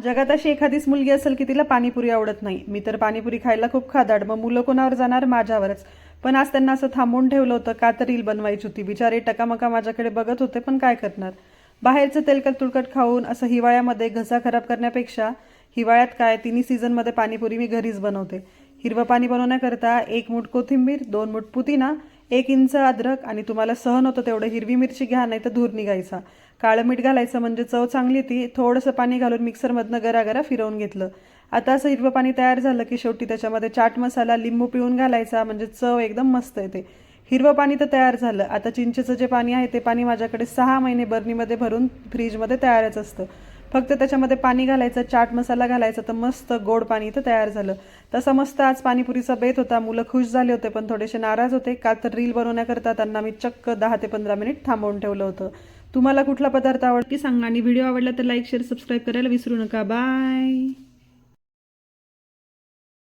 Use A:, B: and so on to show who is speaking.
A: जगात अशी एखादीच मुलगी असेल की तिला पाणीपुरी आवडत नाही. मी तर पाणीपुरी खायला खूप खादाड. मग मुलं कोणावर जाणार? माझ्यावरच. पण आज त्यांना असं थांबवून ठेवलं होतं का तर रील बनवायची होती. बिचारे टकामका माझ्याकडे बघत होते, पण काय करणार. बाहेरचं तेलकट तुळकट खाऊन असं हिवाळ्यामध्ये घसा खराब करण्यापेक्षा हिवाळ्यात काय तिन्ही सीझनमध्ये पाणीपुरी मी घरीच बनवते. हिरवं पाणी बनवण्याकरता 1 मूठ कोथिंबीर, 2 मूठ पुदिना, 1 इंच अद्रक आणि तुम्हाला सहन होतं तेवढं हिरवी मिरची घ्या, नाही तर धूर निघायचा. काळं मीठ घालायचं म्हणजे चव चांगली येते. थोडंसं पाणी घालून मिक्सरमधनं गरागरा फिरवून घेतलं. आता असं हिरवं पाणी तयार झालं की शेवटी त्याच्यामध्ये चाट मसाला, लिंबू पिळून घालायचा म्हणजे चव एकदम मस्त येते. हिरवं पाणी तर तयार झालं. आता चिंचेचं जे पाणी आहे ते पाणी माझ्याकडे 6 महिने बर्नीमध्ये भरून फ्रीजमध्ये तयारच असतं. फक्त त्याच्यामध्ये पाणी घालायचं, चाट मसाला घालायचा, तर मस्त गोड पाणी इथं तयार झालं. तसा मस्त आज पाणीपुरीचा बेत होता. मुलं खुश झाले होते पण थोडेसे नाराज होते का तर रील बनवण्याकरता त्यांना मी चक्क 10 ते 15 मिनिट थांबवून ठेवलं होतं. तुम्हाला कुठला पदार्थ आवडती सांगा आणि व्हिडिओ आवडला तर लाईक शेअर सबस्क्राईब करायला विसरू नका. बाय.